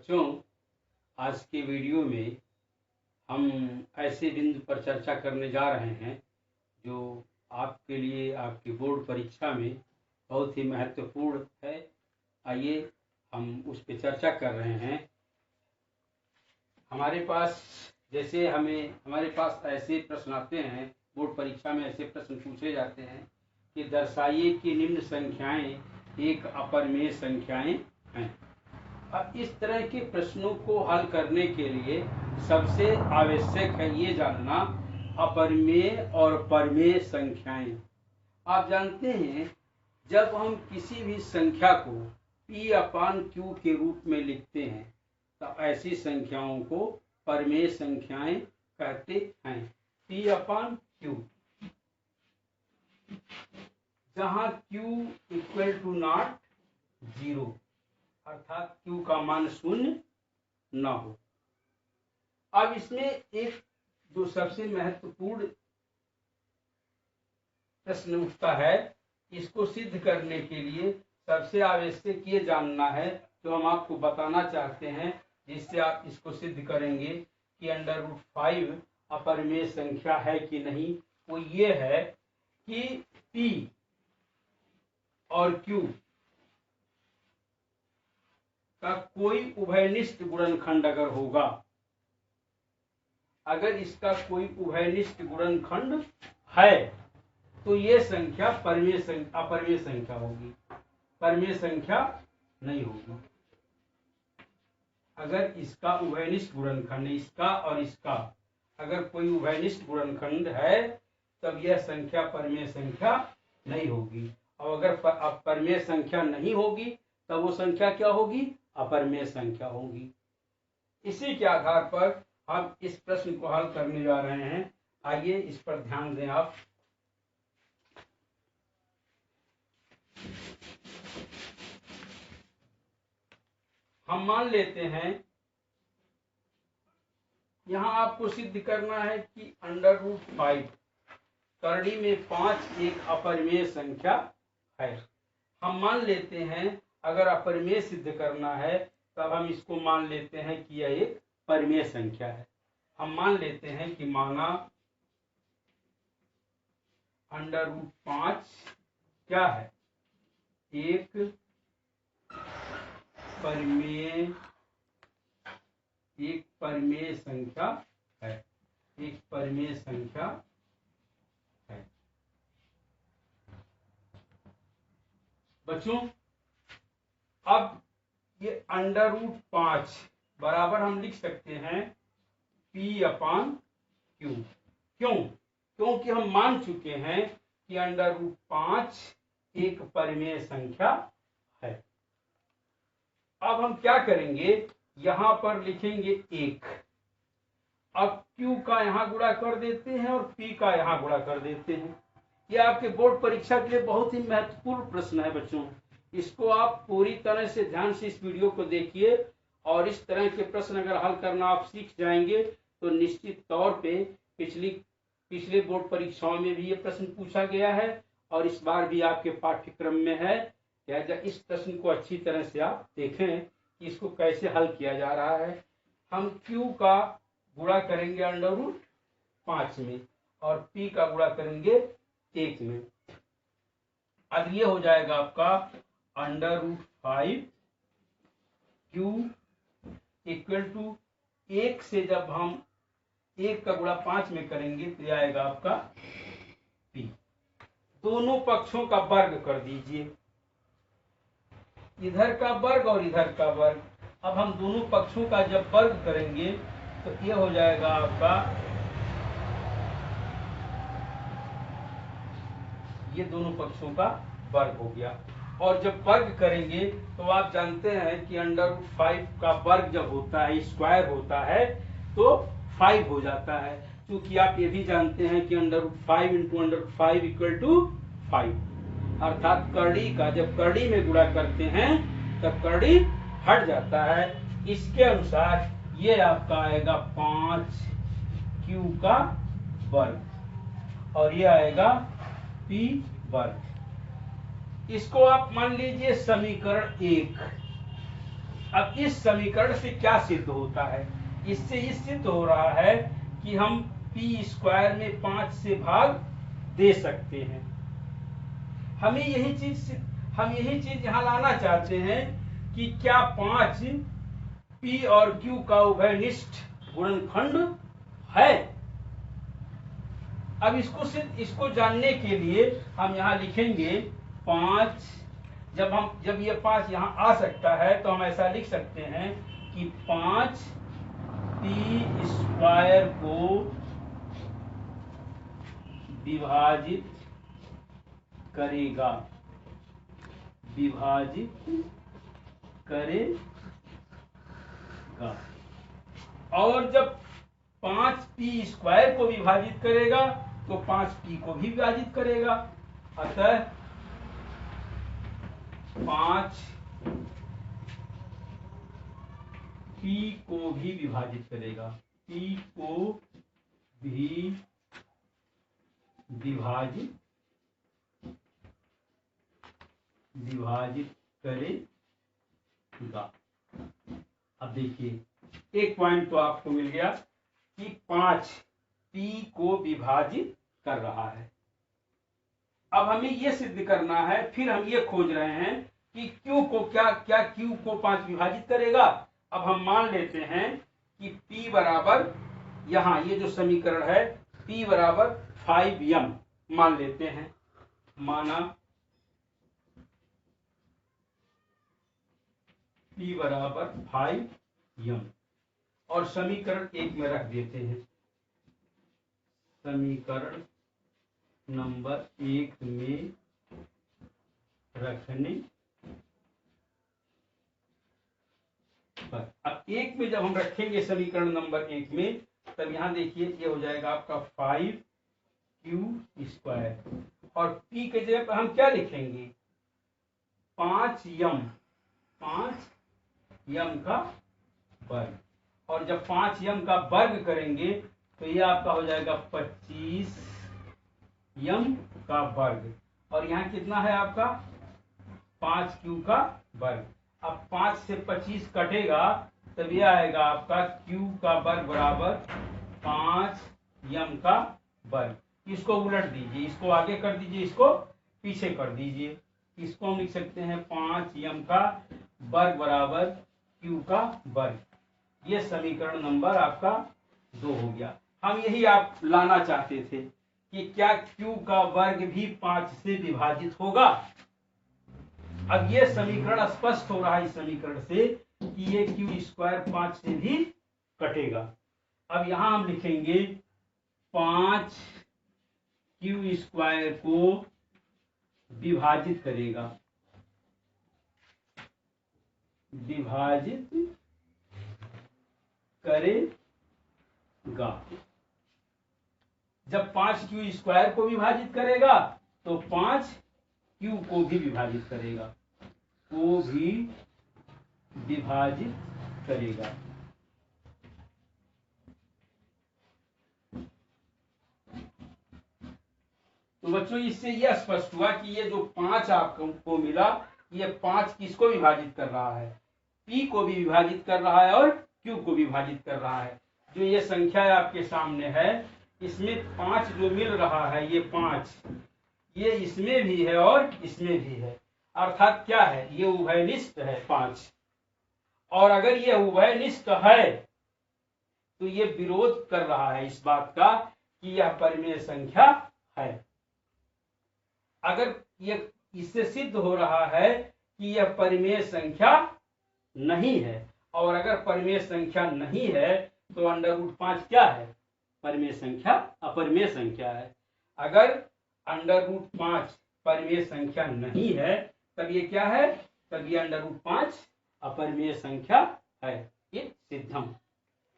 बच्चों, आज के वीडियो में हम ऐसे बिंदु पर चर्चा करने जा रहे हैं जो आपके लिए आपकी बोर्ड परीक्षा में बहुत ही महत्वपूर्ण है। आइए हम उस पर चर्चा कर रहे हैं। हमारे पास ऐसे प्रश्न आते हैं, बोर्ड परीक्षा में ऐसे प्रश्न पूछे जाते हैं कि दर्शाइए कि निम्न संख्याएं एक अपरिमेय संख्याएं हैं। अब इस तरह के प्रश्नों को हल करने के लिए सबसे आवश्यक है ये जानना अपरिमेय और परिमेय संख्याएं। आप जानते हैं, जब हम किसी भी संख्या को P/Q के रूप में लिखते हैं तो ऐसी संख्याओं को परिमेय संख्याएं कहते हैं। P/Q, जहां Q = नॉट 0, अर्थात Q का मान 0 न हो। अब इसमें एक जो सबसे महत्वपूर्ण प्रश्न उठता है, इसको सिद्ध करने के लिए सबसे आवश्यक ये जानना है जो हम आपको बताना चाहते हैं, जिससे आप इसको सिद्ध करेंगे कि √5 अपरिमेय संख्या है कि नहीं। वो ये है कि P और Q का कोई उभयनिष्ठ गुणनखंड अगर होगा, अगर इसका कोई उभयनिष्ठ गुणनखंड है तो ये संख्या अपरिमेय संख्या होगी, परिमेय संख्या नहीं होगी। अगर इसका उभयनिष्ठ गुणनखंड, इसका और इसका अगर कोई उभयनिष्ठ गुणनखंड है तब यह संख्या परिमेय संख्या नहीं होगी, और अगर परिमेय संख्या नहीं होगी तब वो संख्या क्या होगी? अपरिमेय संख्या होगी। इसी के आधार पर हम इस प्रश्न को हल करने जा रहे हैं। आइए इस पर ध्यान दें आप। हम मान लेते हैं, यहां आपको सिद्ध करना है कि √5 करड़ी में 5 एक अपरिमेय संख्या है। हम मान लेते हैं, अगर अपरिमेय सिद्ध करना है तब हम इसको मान लेते हैं कि यह एक परिमेय संख्या है। हम मान लेते हैं कि माना √5 क्या है? एक परिमेय संख्या है, एक परिमेय संख्या है। बच्चों, अब ये √5 बराबर हम लिख सकते हैं P/Q। क्यों? क्योंकि हम मान चुके हैं कि √5 एक परिमेय संख्या है। अब हम क्या करेंगे, यहां पर लिखेंगे 1। अब Q का यहां गुणा कर देते हैं और P का यहां गुणा कर देते हैं। यह आपके बोर्ड परीक्षा के लिए बहुत ही महत्वपूर्ण प्रश्न है बच्चों। इसको आप पूरी तरह से ध्यान से इस वीडियो को देखिए, और इस तरह के प्रश्न अगर हल करना आप सीख जाएंगे तो निश्चित तौर पे पिछले बोर्ड परीक्षाओं में भी ये प्रश्न पूछा गया है और इस बार भी आपके पाठ्यक्रम में है। इस प्रश्न को अच्छी तरह से आप देखें कि इसको कैसे हल किया जा रहा है। हम Q का गुणा करेंगे √5 में और P का गुणा करेंगे 1 में। अब ये हो जाएगा आपका √5 Q = 1 से जब हम 1 का गुणा 5 में करेंगे तो यह आएगा आपका P। दोनों पक्षों का वर्ग कर दीजिए, इधर का वर्ग और इधर का वर्ग। अब हम दोनों पक्षों का जब वर्ग करेंगे तो ये हो जाएगा आपका, ये दोनों पक्षों का वर्ग हो गया। और जब वर्ग करेंगे तो आप जानते हैं कि √5 का वर्ग जब होता है, स्क्वायर होता है, तो 5 हो जाता है। क्योंकि आप ये भी जानते हैं कि √5 × √5 = 5, अर्थात करड़ी का जब करड़ी में गुणा करते हैं तब करड़ी हट जाता है। इसके अनुसार ये आपका आएगा 5Q का वर्ग और ये आएगा P वर्ग। इसको आप मान लीजिए समीकरण 1। अब इस समीकरण से क्या सिद्ध होता है? इससे ये सिद्ध हो रहा है कि हम पी स्क्वायर में 5 से भाग दे सकते हैं। हम यही चीज यहाँ लाना चाहते हैं कि क्या 5 पी और क्यू का उभयनिष्ठ गुणनखंड है। अब इसको जानने के लिए हम यहाँ लिखेंगे 5। जब ये 5 यहाँ आ सकता है तो हम ऐसा लिख सकते हैं कि 5 पी स्क्वायर को विभाजित करेगा और जब 5 पी स्क्वायर को विभाजित करेगा तो 5 पी को भी विभाजित करेगा। अतः 5 पी को भी विभाजित करेगा, पी को भी विभाजित करेगा। अब देखिए एक पॉइंट तो आपको मिल गया कि 5 पी को विभाजित कर रहा है। अब हमें ये सिद्ध करना है, फिर हम ये खोज रहे हैं कि क्यू को क्या क्यू को 5 विभाजित करेगा। अब हम मान लेते हैं कि P बराबर, यहाँ ये जो समीकरण है P बराबर 5m मान लेते हैं। माना P बराबर 5m और समीकरण 1 में रख देते हैं। समीकरण नंबर 1 में रखने पर, अब 1 में जब हम रखेंगे समीकरण नंबर 1 में, तब यहां देखिए ये हो जाएगा आपका 5q स्क्वायर और p के जगह पर हम क्या लिखेंगे 5m का वर्ग। और जब 5m का वर्ग करेंगे तो ये आपका हो जाएगा 25m का वर्ग और यहाँ कितना है आपका 5q का वर्ग। अब 5 से 25 कटेगा तब यह आएगा आपका q का वर्ग बराबर 5m का वर्ग। इसको उलट दीजिए, इसको आगे कर दीजिए, इसको पीछे कर दीजिए। इसको हम लिख सकते हैं 5m का वर्ग बराबर q का वर्ग। ये समीकरण नंबर आपका 2 हो गया। हम यही आप लाना चाहते थे कि क्या q का वर्ग भी 5 से विभाजित होगा। अब ये समीकरण स्पष्ट हो रहा है इस समीकरण से कि ये q स्क्वायर 5 से भी कटेगा। अब यहां हम लिखेंगे 5 q स्क्वायर को विभाजित करेगा, जब 5 q स्क्वायर को विभाजित करेगा तो 5 q को भी विभाजित करेगा, तो बच्चों इससे यह स्पष्ट हुआ कि ये जो 5 आपको मिला, ये 5 किसको विभाजित कर रहा है, p को भी विभाजित कर रहा है और q को विभाजित कर रहा है। जो ये संख्या आपके सामने है इसमें 5 जो मिल रहा है, ये 5 ये इसमें भी है और इसमें भी है, अर्थात क्या है ये उभयनिष्ठ है 5। और अगर ये उभयनिष्ठ है तो ये विरोध कर रहा है इस बात का कि यह परिमेय संख्या है। अगर ये इससे सिद्ध हो रहा है कि यह परिमेय संख्या नहीं है, और अगर परिमेय संख्या नहीं है तो √5 क्या है, परिमेय संख्या, अपरिमेय संख्या है। अगर √5 परिमेय संख्या नहीं है तब ये क्या है, तब ये √5 अपरिमेय संख्या है। ये सिद्धम।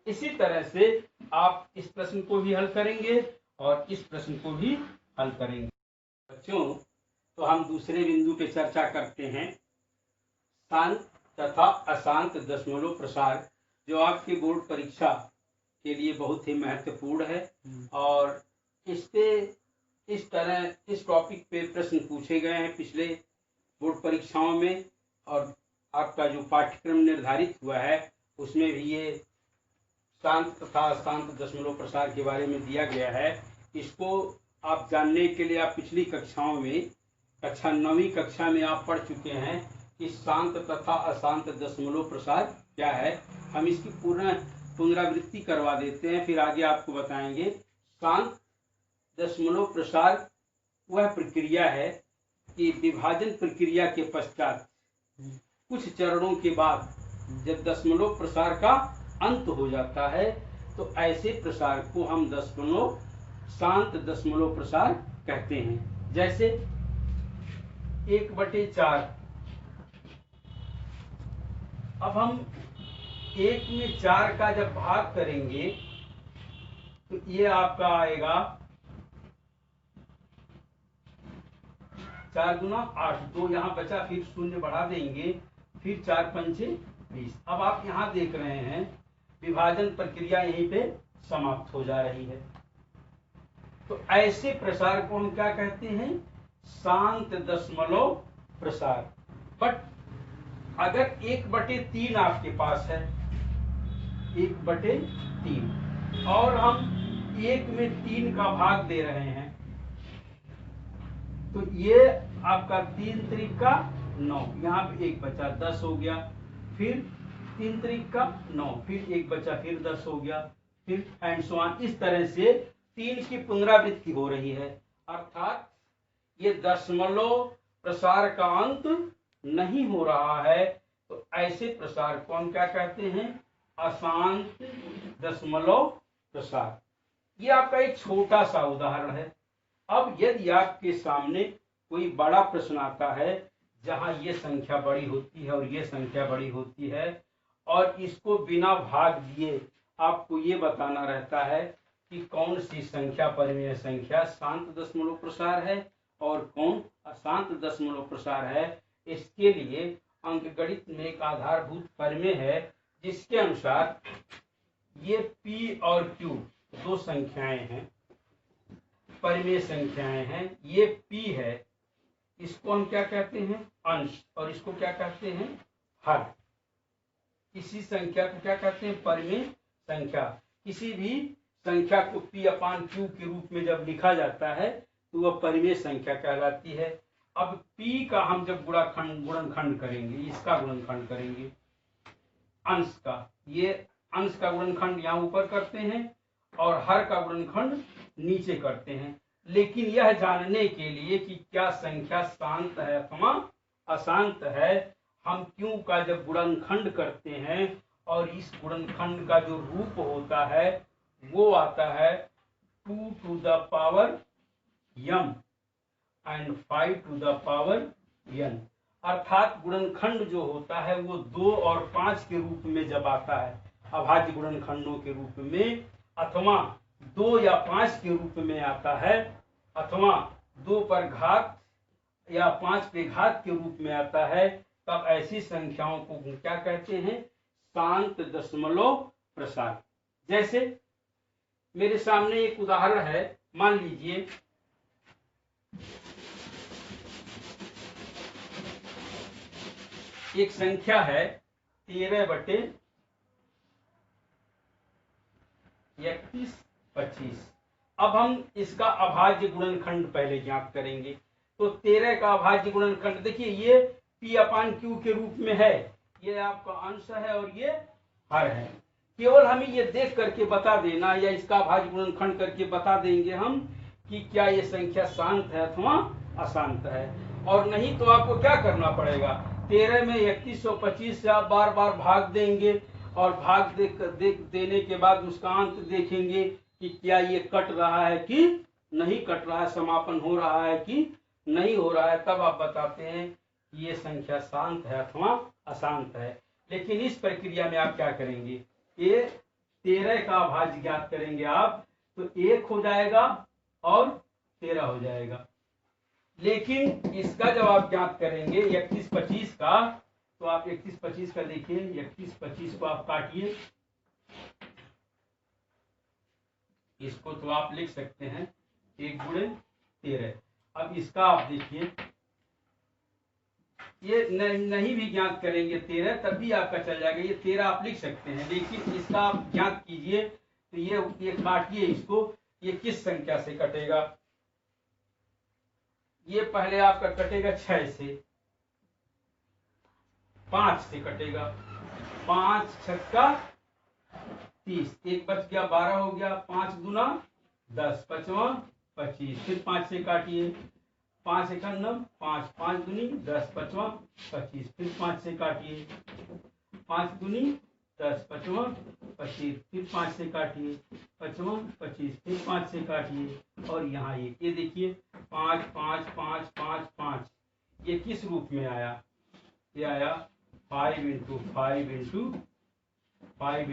इसी तरह से आप इस प्रश्न को भी हल करेंगे और इस प्रश्न को भी हल करेंगे। बच्चों तो हम दूसरे बिंदु पे चर्चा करते हैं, शांत तथा अशांत दशमलव प्रसार, जो आपके बोर्ड परीक्षा के लिए बहुत ही महत्वपूर्ण है। और इस पे इस तरह इस टॉपिक पे प्रश्न पूछे गए हैं पिछले बोर्ड परीक्षाओं में, और आपका जो पाठ्यक्रम निर्धारित हुआ है उसमें भी ये शांत तथा अशांत दशमलव प्रसार के बारे में दिया गया है। इसको आप जानने के लिए आप पिछली कक्षाओं में कक्षा 9वीं कक्षा में आप पढ़ चुके हैं कि शांत तथा अशांत दशमलव प्रसार क्या है। हम इसकी पुनरावृत्ति करवा देते हैं, फिर आगे आपको बताएंगे। शांत दशमलव प्रसार वह प्रक्रिया है कि विभाजन प्रक्रिया के पश्चात कुछ चरणों के बाद जब दशमलव प्रसार का अंत हो जाता है तो ऐसे प्रसार को हम शांत दशमलव प्रसार कहते हैं। जैसे 1/4। अब हम 1 में 4 का जब भाग करेंगे तो ये आपका आएगा 4 गुना 8, 2 यहाँ बचा, फिर शून्य बढ़ा देंगे, फिर 4 पंचे 20। अब आप यहाँ देख रहे हैं विभाजन प्रक्रिया यहीं पे समाप्त हो जा रही है। तो ऐसे प्रसार को हम क्या कहते हैं? शांत दशमलव प्रसार। बट अगर 1/3 आपके पास है, 1/3 और हम 1 में 3 का भाग दे रहे हैं तो ये आपका 3 त्रिक 9, यहाँ पे 1 बचा 10 हो गया, फिर 3 त्रिक 9, फिर 1 बचा, फिर 10 हो गया, फिर एंड सो ऑन। इस तरह से 3 की पुनरावृत्ति हो रही है। अर्थात ये दशमलव प्रसार का अंत नहीं हो रहा है। तो ऐसे प्रसार को हम क्या कहते हैं? अशांत दशमलव प्रसार। ये आपका एक छोटा सा उदाहरण है। अब यदि आपके सामने कोई बड़ा प्रश्न आता है जहां ये संख्या बड़ी होती है और ये संख्या बड़ी होती है और इसको बिना भाग दिए आपको ये बताना रहता है कि कौन सी संख्या परिमेय संख्या शांत दशमलव प्रसार है और कौन अशांत दशमलव प्रसार है। इसके लिए अंकगणित में एक आधारभूत प्रमेय है जिसके अनुसार ये P और Q दो संख्याएं हैं, परिमेय संख्याएं हैं। ये P है, इसको हम क्या कहते हैं? अंश। और इसको क्या कहते हैं? हर। किसी संख्या को क्या कहते हैं? परिमेय संख्या। किसी भी संख्या को P/Q के रूप में जब लिखा जाता है तो वह परिमेय संख्या कहलाती है। अब P का हम जब गुणनखंड करेंगे, इसका गुणनखंड करेंगे अंश का, ये अंश का गुणनखंड यहाँ ऊपर करते हैं और हर का गुणनखंड नीचे करते हैं। लेकिन यह जानने के लिए कि क्या संख्या शांत है अथवा अशांत है, हम Q का जब गुणनखंड करते हैं और इस गुणनखंड का जो रूप होता है वो आता है 2 to the power m and 5 to the power n। अर्थात गुणनखंड जो होता है वो 2 और 5 के रूप में जब आता है, अभाज्य गुणनखंडों के रूप में, अथवा 2 या 5 के रूप में आता है, अथवा 2 पर घात या 5 पे घात के रूप में आता है, तब ऐसी संख्याओं को क्या कहते हैं? शांत दशमलव प्रसार। जैसे मेरे सामने एक उदाहरण है, मान लीजिए एक संख्या है 13/31/25। अब हम इसका अभाज्य गुणनखंड पहले ज्ञात करेंगे। तो 13 का अभाज्य गुणनखंड देखिए, ये P/Q के रूप में है, ये आपका अंश है और ये हर है। केवल हमें ये देख करके बता देना या इसका अभाज्य गुणनखंड करके बता देंगे हम कि क्या ये संख्या शांत है अथवा अशांत है। और नहीं तो आपको क्या करना पड़ेगा? 13 में 3125 से आप बार बार भाग देंगे और भाग देने के बाद उसका अंत देखेंगे कि क्या ये कट रहा है कि नहीं कट रहा है, समापन हो रहा है कि नहीं हो रहा है। तब आप बताते हैं कि ये संख्या शांत है अथवा अशांत है। लेकिन इस प्रक्रिया में आप क्या करेंगे? ये 13 का अभाज्य ज्ञात करेंगे आप, तो 1 हो जाएगा और 13 हो जाएगा। लेकिन इसका जब आप ज्ञात करेंगे 3125 का, तो आप 3125 का देखिए, 3125 को आप काटिए, इसको तो आप लिख सकते हैं 1 × 13। अब इसका आप देखिए ये नहीं भी ज्ञात करेंगे 13 तब भी आपका चल जाएगा, ये 13 आप लिख सकते हैं, लेकिन इसका आप ज्ञात कीजिए। तो ये काटिए इसको, ये किस संख्या से कटेगा? ये पहले आपका कटेगा 6 से, 5 से कटेगा, 5 छक्का 30, एक बच गया 12 हो गया, 5 दूना 10, 5वां 25, फिर 5 से काटिए, 5 एक 9, 5 5 दूनी 10, 5वां 25, फिर 5 से काटिए, 5 दूनी 10, 5वां 25, फिर 5 से काटिए, 5वां 25, फिर 5 से काटिए, और यहाँ ये देखिए 5 5 5 5 5, ये किस रूप में आया? ये आया 5 इंटू 5 इंटू 5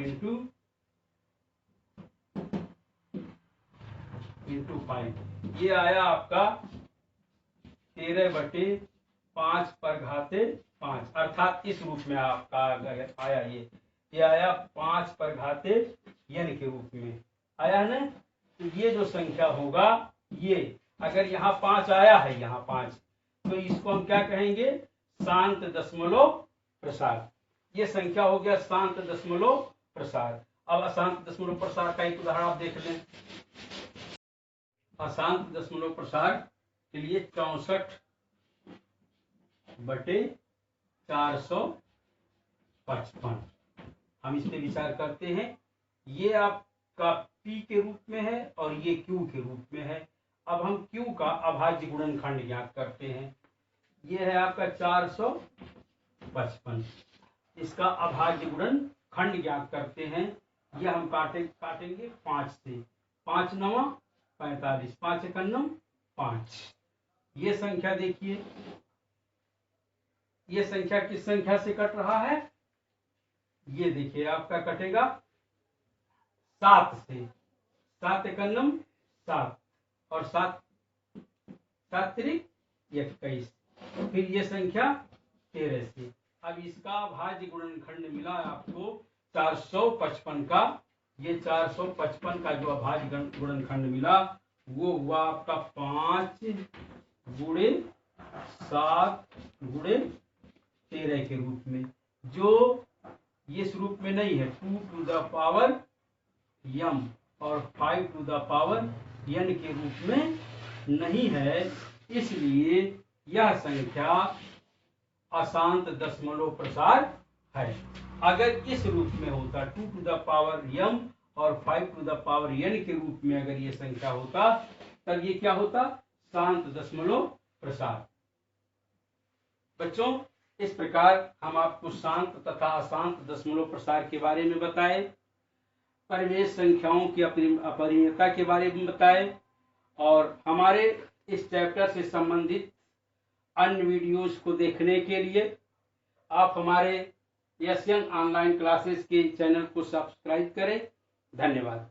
इंटू 5, ये आया आपका 13/5 पर घाते 5, अर्थात इस रूप में आपका आया। ये आया 5 पर घाते n के रूप में आया ना। तो ये जो संख्या होगा, ये अगर यहाँ 5 आया है, यहाँ 5, तो इसको हम क्या कहेंगे? शांत दशमलव प्रसार। ये संख्या हो गया शांत दशमलव प्रसार। अब अशांत दशमलव प्रसार का एक उदाहरण आप देख लें। अशांत दशमलव प्रसार के लिए 64/455 हम इस पे विचार करते हैं। ये आपका P के रूप में है और ये Q के रूप में है। अब हम Q का अभाज्य गुणनखंड ज्ञात करते हैं। ये है आपका 455, इसका अभाज्य गुणनखंड ज्ञात करते हैं। ये हम काटेंगे 5 से, 5 9 45, 5 1 9 5। ये संख्या देखिए, ये संख्या किस संख्या से कट रहा है? ये देखिए आपका कटेगा 7 से, 7 1 9 7, और 7 7 3 21, फिर ये संख्या 13 से। अब इसका भाज्य गुणनखंड मिला आपको 455 का। ये 455 का जो अभाज्य गुणनखंड मिला वो हुआ आपका 5 गुणे 7 गुणे 13 के रूप में, जो इस रूप में नहीं है, 2 टू द पावर m और 5 टू द पावर n के रूप में नहीं है, इसलिए यह संख्या अशांत दशमलव प्रसार है। अगर इस रूप में होता, 2 टू द पावर m और 5 टू द पावर n के रूप में अगर ये संख्या होता, तब ये क्या होता? शांत दशमलव प्रसार। बच्चों, इस प्रकार हम आपको शांत तथा अशांत दशमलव प्रसार के बारे में बताए, परिमेय संख्याओं की अपरिमेयता के बारे में बताए, और हमारे इस चैप्टर से संबंधित अन्य वीडियोस को देखने के लिए आप हमारे एशियन ऑनलाइन क्लासेस के चैनल को सब्सक्राइब करें। धन्यवाद।